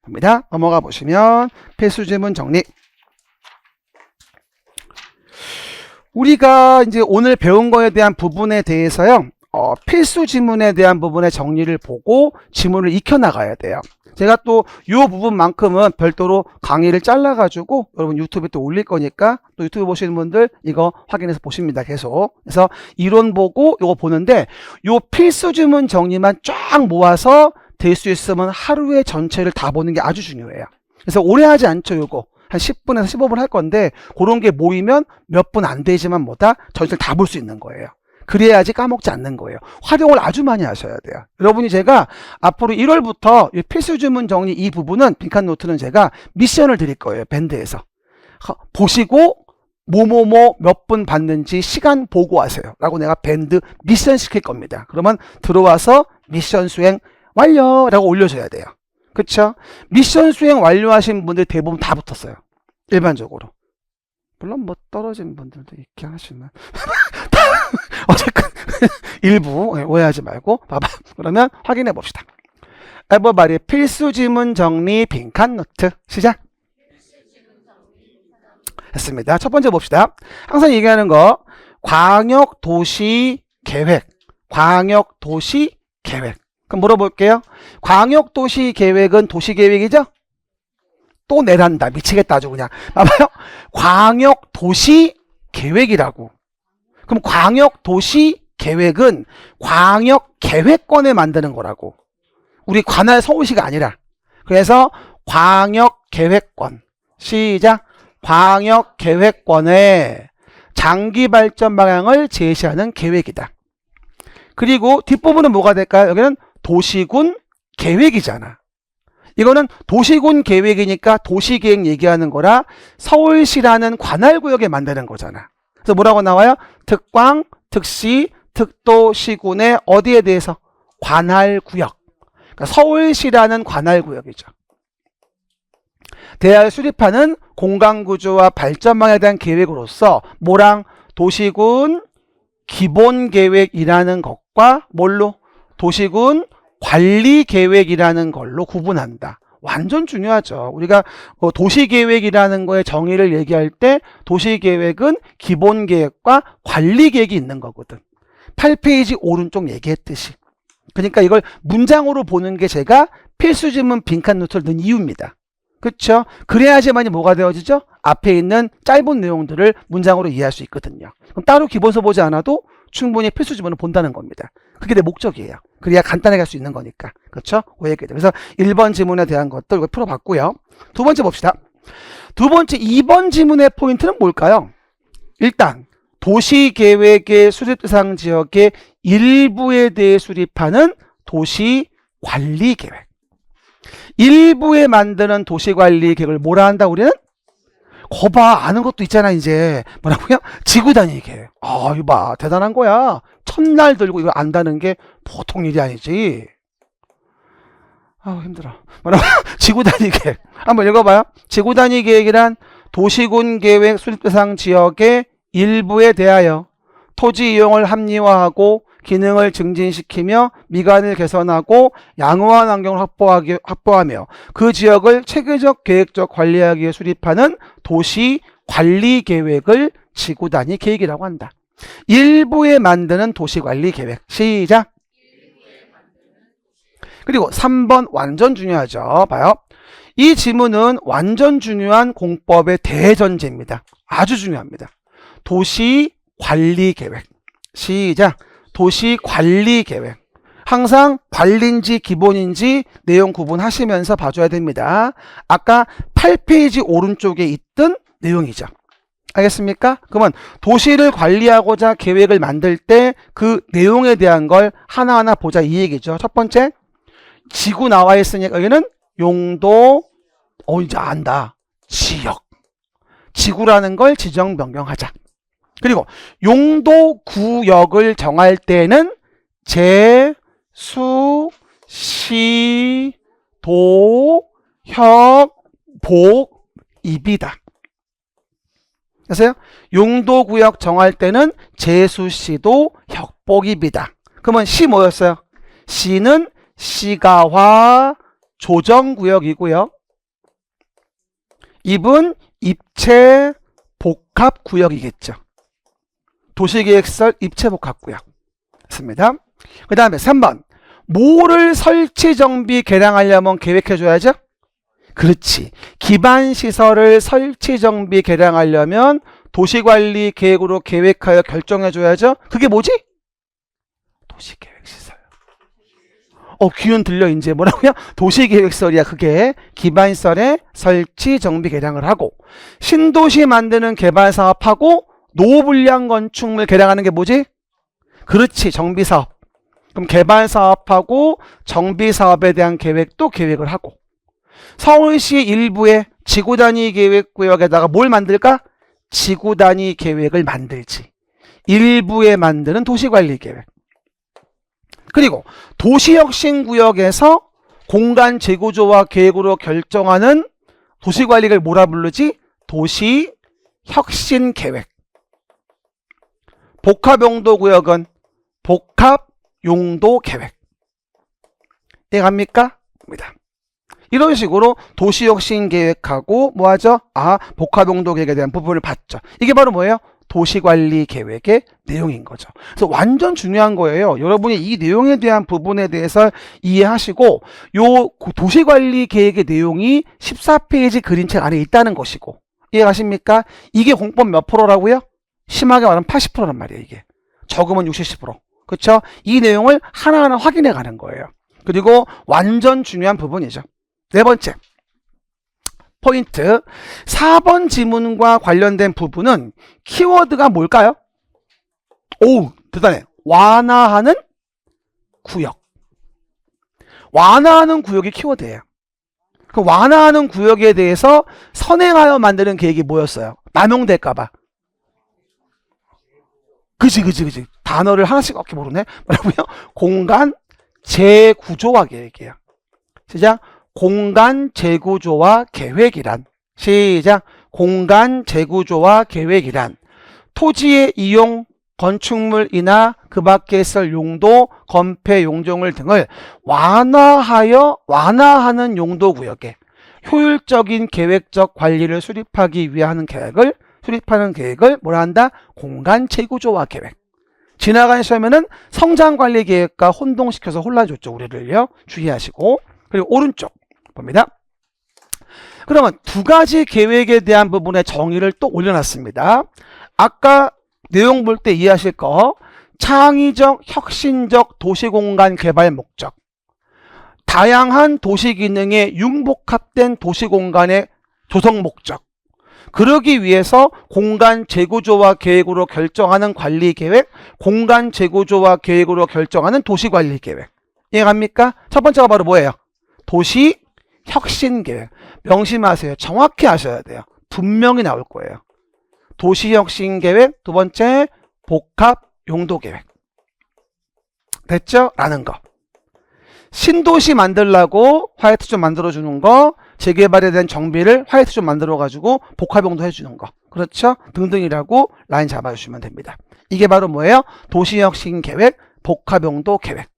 합니다. 넘어가 보시면 필수 지문 정리. 우리가 이제 오늘 배운 거에 대한 부분에 대해서요. 필수 지문에 대한 부분의 정리를 보고 지문을 익혀 나가야 돼요. 제가 또 이 부분만큼은 별도로 강의를 잘라가지고 여러분 유튜브에 또 올릴 거니까 또 유튜브 보시는 분들 이거 확인해서 보십니다. 계속. 그래서 이론 보고 이거 보는데 요 필수 지문 정리만 쫙 모아서 될 수 있으면 하루에 전체를 다 보는 게 아주 중요해요. 그래서 오래 하지 않죠. 요거 한 10분에서 15분 할 건데 그런 게 모이면 몇 분 안 되지만 뭐다 전체를 다 볼 수 있는 거예요. 그래야지 까먹지 않는 거예요. 활용을 아주 많이 하셔야 돼요. 여러분이 제가 앞으로 1월부터 필수 주문 정리 이 부분은 빈칸 노트는 제가 미션을 드릴 거예요. 밴드에서. 보시고 뭐뭐뭐 몇 분 받는지 시간 보고하세요. 라고 내가 밴드 미션 시킬 겁니다. 그러면 들어와서 미션 수행 완료라고 올려줘야 돼요. 그쵸? 미션 수행 완료하신 분들 대부분 다 붙었어요. 일반적으로. 물론 뭐 떨어진 분들도 있긴 하지만 어쨌든 일부 오해하지 말고 봐봐. 그러면 확인해 봅시다. 에버바리 필수 지문 정리 빈칸 노트 시작. 했습니다. 첫 번째 봅시다. 항상 얘기하는 거 광역 도시 계획. 광역 도시 계획. 그럼 물어볼게요. 광역 도시 계획은 도시 계획이죠? 또 내란다. 미치겠다 아주 그냥. 봐봐요. 광역 도시 계획이라고. 그럼 광역 도시 계획은 광역 계획권에 만드는 거라고. 우리 관할 서울시가 아니라. 그래서 광역 계획권. 시작. 광역 계획권에 장기 발전 방향을 제시하는 계획이다. 그리고 뒷부분은 뭐가 될까요? 여기는 도시군 계획이잖아. 이거는 도시군 계획이니까 도시계획 얘기하는 거라 서울시라는 관할구역에 만드는 거잖아. 그래서 뭐라고 나와요? 특광, 특시, 특도시군의 어디에 대해서? 관할구역. 그러니까 서울시라는 관할구역이죠. 대하여 수립하는 공간구조와 발전망에 대한 계획으로서 뭐랑 도시군 기본계획이라는 것과 뭘로? 도시군 관리계획이라는 걸로 구분한다. 완전 중요하죠. 우리가 도시계획이라는 거의 정의를 얘기할 때 도시계획은 기본계획과 관리계획이 있는 거거든. 8페이지 오른쪽 얘기했듯이. 그러니까 이걸 문장으로 보는 게 제가 필수지문 빈칸 노트를 넣은 이유입니다. 그렇죠? 그래야지만이 뭐가 되어지죠? 앞에 있는 짧은 내용들을 문장으로 이해할 수 있거든요. 그럼 따로 기본서 보지 않아도 충분히 필수지문을 본다는 겁니다. 그게 내 목적이에요. 그래야 간단하게 할 수 있는 거니까. 그렇죠? 오해했겠죠. 그래서 1번 지문에 대한 것들 이거 풀어봤고요. 두 번째 봅시다. 두 번째 2번 지문의 포인트는 뭘까요? 일단 도시계획의 수립 대상 지역의 일부에 대해 수립하는 도시관리계획. 일부에 만드는 도시관리계획을 뭐라 한다 우리는? 거봐 아는 것도 있잖아 이제. 뭐라고요? 지구단위 계획. 아 이거 봐 대단한 거야. 첫날 들고 이거 안다는 게 보통 일이 아니지. 아우 힘들어. 뭐라고? 지구단위 계획. 한번 읽어봐요. 지구단위 계획이란 도시군 계획 수립 대상 지역의 일부에 대하여 토지 이용을 합리화하고 기능을 증진시키며 미관을 개선하고 양호한 환경을 확보하며 그 지역을 체계적 계획적 관리하기 위해 수립하는 도시 관리 계획을 지구단위 계획이라고 한다. 일부에 만드는 도시 관리 계획. 시작. 그리고 3번 완전 중요하죠. 봐요. 이 지문은 완전 중요한 공법의 대전제입니다. 아주 중요합니다. 도시 관리 계획. 시작. 도시 관리 계획. 항상 관리인지 기본인지 내용 구분하시면서 봐줘야 됩니다. 아까 8페이지 오른쪽에 있던 내용이죠. 알겠습니까? 그러면 도시를 관리하고자 계획을 만들 때 그 내용에 대한 걸 하나하나 보자 이 얘기죠. 첫 번째, 지구 나와 있으니까 여기는 용도, 이제 안다. 지역. 지구라는 걸 지정 변경하자. 그리고 용도 구역을 정할 때는 제, 수, 시, 도, 혁, 복, 입이다. 아세요? 용도 구역 정할 때는 제수시도 혁복입이다. 그러면 시 뭐였어요? 시는 시가화 조정구역이고요. 입은 입체 복합 구역이겠죠. 도시계획설 입체 복합 구역. 맞습니다. 그 다음에 3번. 뭐를 설치, 정비, 개량하려면 계획해줘야죠? 그렇지. 기반시설을 설치, 정비, 개량하려면 도시관리 계획으로 계획하여 결정해줘야죠? 그게 뭐지? 도시계획시설. 귀운 들려, 이제. 뭐라고요? 도시계획설이야. 그게 기반시설에 설치, 정비, 개량을 하고, 신도시 만드는 개발사업하고, 노후불량 건축물 개량하는 게 뭐지? 그렇지. 정비사업. 그럼 개발사업하고 정비사업에 대한 계획도 계획을 하고, 서울시 일부의 지구단위 계획구역에다가 뭘 만들까? 지구단위 계획을 만들지. 일부에 만드는 도시관리계획. 그리고 도시혁신구역에서 공간 재구조와 계획으로 결정하는 도시관리를 뭐라 부르지? 도시혁신계획. 복합용도구역은 복합용도계획. 이해갑니까? 이런 식으로 도시혁신계획하고 뭐하죠? 복합용도계획에 대한 부분을 봤죠. 이게 바로 뭐예요? 도시관리계획의 내용인 거죠. 그래서 완전 중요한 거예요. 여러분이 이 내용에 대한 부분에 대해서 이해하시고, 요 도시관리계획의 내용이 14페이지 그림책 안에 있다는 것이고, 이해가십니까? 이게 공법 몇 프로라고요? 심하게 말하면 80%란 말이에요. 이게 적으면 60, 70%. 그렇죠? 이 내용을 하나하나 확인해 가는 거예요. 그리고 완전 중요한 부분이죠. 네 번째 포인트, 4번 지문과 관련된 부분은 키워드가 뭘까요? 오, 대단해. 완화하는 구역. 완화하는 구역이 키워드예요. 그 완화하는 구역에 대해서 선행하여 만드는 계획이 뭐였어요? 남용될까봐. 그지. 단어를 하나씩 어떻게 모르네? 뭐라고요? 공간 재구조화 계획이에요. 시작. 공간 재구조화 계획이란. 시작. 공간 재구조화 계획이란 토지의 이용, 건축물이나 그 밖에 쓸 용도, 건폐 용적물 등을 완화하는 용도구역에 효율적인 계획적 관리를 수립하기 위한 수립하는 계획을 뭐라 한다? 공간 재구조화 계획. 지나간 시험에는 성장관리 계획과 혼동시켜서 혼란 줬죠. 우리를요. 주의하시고. 그리고 오른쪽 봅니다. 그러면 두 가지 계획에 대한 부분의 정의를 또 올려놨습니다. 아까 내용 볼 때 이해하실 거, 창의적, 혁신적 도시공간 개발 목적, 다양한 도시기능의 융복합된 도시공간의 조성 목적, 그러기 위해서 공간 재구조화 계획으로 결정하는 관리계획, 공간 재구조화 계획으로 결정하는 도시관리계획. 이해갑니까? 첫 번째가 바로 뭐예요? 도시혁신계획. 명심하세요. 정확히 하셔야 돼요. 분명히 나올 거예요. 도시혁신계획. 두 번째 복합용도계획. 됐죠? 라는 거. 신도시 만들라고 화이트 좀 만들어주는 거, 재개발에 대한 정비를 화이트 좀 만들어가지고 복합용도 해주는 거, 그렇죠? 등등이라고 라인 잡아주시면 됩니다. 이게 바로 뭐예요? 도시혁신계획, 복합용도 계획.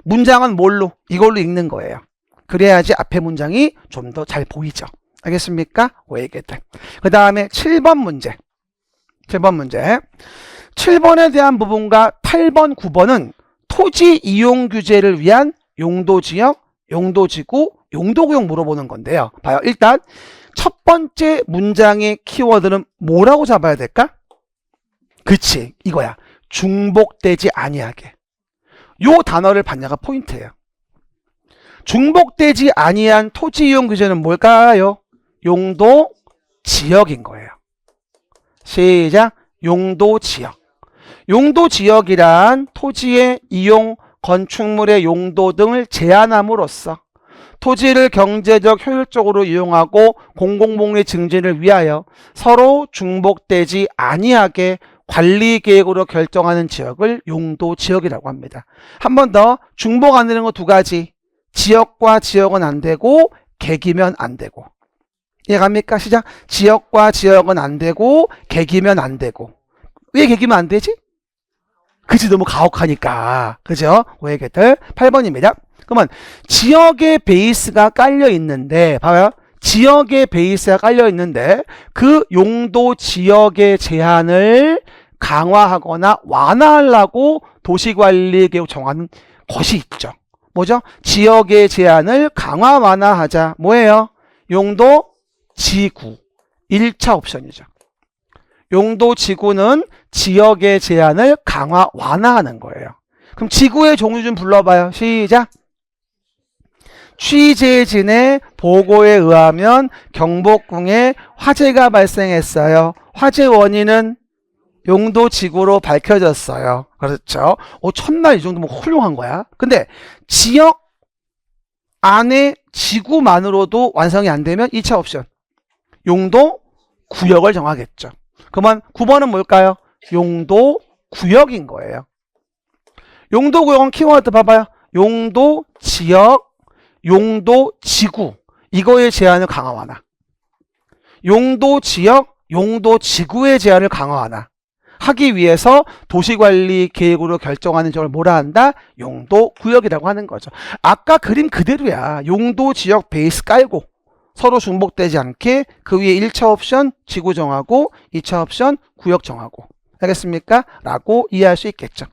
문장은 뭘로? 이걸로 읽는 거예요. 그래야지 앞에 문장이 좀 더 잘 보이죠. 알겠습니까? 오해겠다. 그 다음에 7번 문제. 7번에 대한 부분과 8번, 9번은 토지 이용 규제를 위한 용도지역, 용도지구, 용도구역 물어보는 건데요. 봐요. 일단 첫 번째 문장의 키워드는 뭐라고 잡아야 될까? 그치, 이거야. 중복되지 아니하게. 요 단어를 봤냐가 포인트예요. 중복되지 아니한 토지 이용 규제는 뭘까요? 용도지역인 거예요. 시작. 용도지역. 용도지역이란 토지의 이용, 건축물의 용도 등을 제한함으로써 토지를 경제적 효율적으로 이용하고 공공복리 증진을 위하여 서로 중복되지 아니하게 관리계획으로 결정하는 지역을 용도지역이라고 합니다. 한 번 더, 중복 안 되는 거 두 가지. 지역과 지역은 안 되고 객이면 안 되고. 이해갑니까? 시작. 지역과 지역은 안 되고 객이면 안 되고. 왜 객이면 안 되지? 그치, 너무 가혹하니까. 그죠? 오해개들 8번입니다. 그러면 지역의 베이스가 깔려 있는데, 봐요. 지역의 베이스가 깔려 있는데 그 용도 지역의 제한을 강화하거나 완화하려고 도시관리계획 정하는 것이 있죠. 뭐죠? 지역의 제한을 강화 완화하자. 뭐예요? 용도 지구. 1차 옵션이죠. 용도 지구는 지역의 제한을 강화 완화하는 거예요. 그럼 지구의 종류 좀 불러봐요. 시작. 취재진의 보고에 의하면 경복궁에 화재가 발생했어요. 화재 원인은 용도 지구로 밝혀졌어요. 그렇죠? 첫날 이 정도면 훌륭한 거야. 근데 지역 안에 지구만으로도 완성이 안 되면 2차 옵션. 용도 구역을 정하겠죠. 그러면 9번은 뭘까요? 용도 구역인 거예요. 용도 구역은 키워드 봐봐요. 용도 지역, 용도 지구. 이거의 제한을 강화하나. 용도 지역, 용도 지구의 제한을 강화하나. 하기 위해서 도시관리 계획으로 결정하는 점을 뭐라 한다? 용도 구역이라고 하는 거죠. 아까 그림 그대로야. 용도 지역 베이스 깔고 서로 중복되지 않게 그 위에 1차 옵션 지구 정하고 2차 옵션 구역 정하고. 알겠습니까? 라고 이해할 수 있겠죠.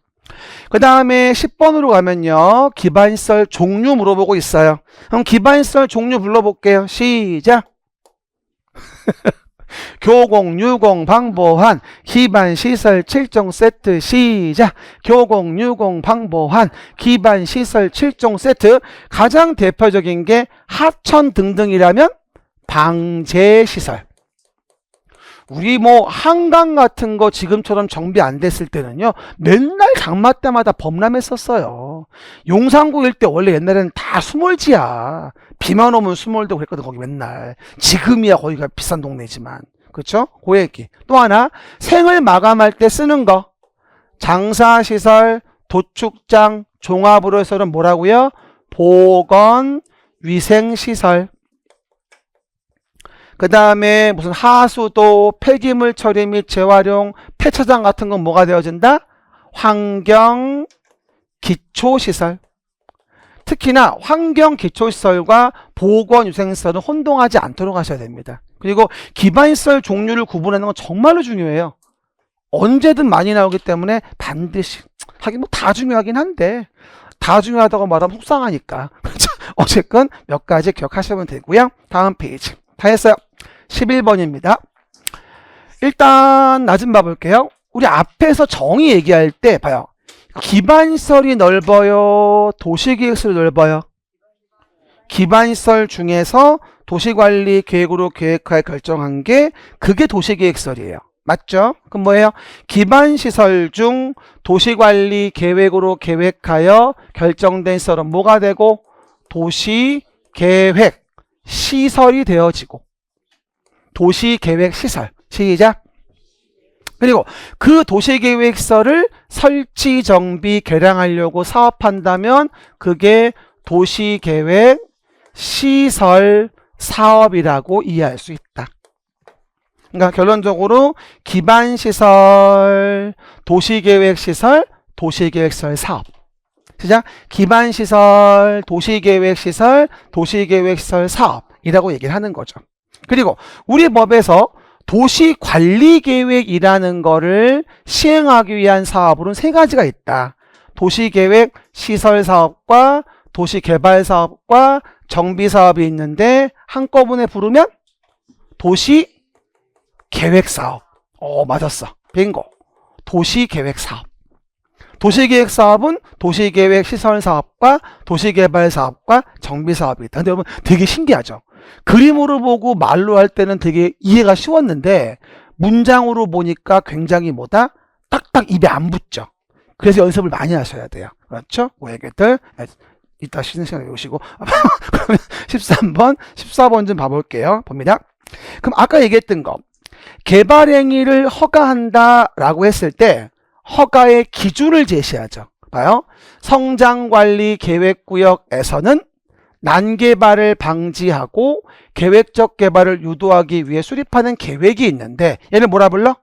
그 다음에 10번으로 가면요. 기반시설 종류 물어보고 있어요. 그럼 기반시설 종류 불러볼게요. 시작. 교공, 유공, 방보환, 기반시설 7종 세트. 시작. 교공, 유공, 방보환, 기반시설 7종 세트. 가장 대표적인 게 하천 등등이라면 방제시설. 우리 뭐 한강 같은 거 지금처럼 정비 안 됐을 때는요, 맨날 장마 때마다 범람했었어요. 용산구 일대 원래 옛날에는 다 수몰지야. 비만 오면 수몰되고 그랬거든. 거기 맨날. 지금이야 거기가 비싼 동네지만. 그렇죠? 그 얘기. 또 하나, 생을 마감할 때 쓰는 거. 장사시설, 도축장, 종합으로 해서는 뭐라고요? 보건, 위생시설. 그 다음에 무슨 하수도, 폐기물 처리 및 재활용, 폐차장 같은 건 뭐가 되어진다? 환경, 기초시설. 특히나 환경, 기초시설과 보건, 위생시설은 혼동하지 않도록 하셔야 됩니다. 그리고 기반시설 종류를 구분하는 건 정말로 중요해요. 언제든 많이 나오기 때문에 반드시, 하긴 뭐 다 중요하긴 한데, 다 중요하다고 말하면 속상하니까. 어쨌건 몇 가지 기억하시면 되고요. 다음 페이지. 다 했어요. 11번입니다. 일단 나 좀 봐볼게요. 우리 앞에서 정의 얘기할 때 봐요. 기반시설이 넓어요? 도시계획설이 넓어요? 기반시설 중에서 도시관리 계획으로 계획하여 결정한 게 그게 도시계획설이에요. 맞죠? 그럼 뭐예요? 기반시설 중 도시관리 계획으로 계획하여 결정된 시설은 뭐가 되고? 도시계획 시설이 되어지고. 도시계획시설. 시작. 그리고 그 도시계획시설을 설치, 정비, 개량하려고 사업한다면 그게 도시계획 시설 사업이라고 이해할 수 있다. 그러니까 결론적으로 기반시설, 도시계획시설, 도시계획시설 사업. 시작. 기반시설, 도시계획시설, 도시계획시설 사업이라고 얘기를 하는 거죠. 그리고 우리 법에서 도시관리계획이라는 거를 시행하기 위한 사업으로는 세 가지가 있다. 도시계획 시설사업과 도시개발사업과 정비사업이 있는데 한꺼번에 부르면 도시계획사업. 맞았어. 빙고. 도시계획사업. 도시계획사업은 도시계획 시설사업과 도시개발사업과 정비사업이 있다. 근데 여러분 되게 신기하죠? 그림으로 보고 말로 할 때는 되게 이해가 쉬웠는데 문장으로 보니까 굉장히 뭐다? 딱딱 입에 안 붙죠. 그래서 연습을 많이 하셔야 돼요. 그렇죠? 그 얘기들 이따 쉬는 시간에 외우시고 그러면 13번, 14번 좀 봐볼게요. 봅니다. 그럼 아까 얘기했던 거 개발행위를 허가한다라고 했을 때 허가의 기준을 제시하죠. 봐요. 성장관리계획구역에서는 난개발을 방지하고 계획적 개발을 유도하기 위해 수립하는 계획이 있는데 얘를 뭐라 불러?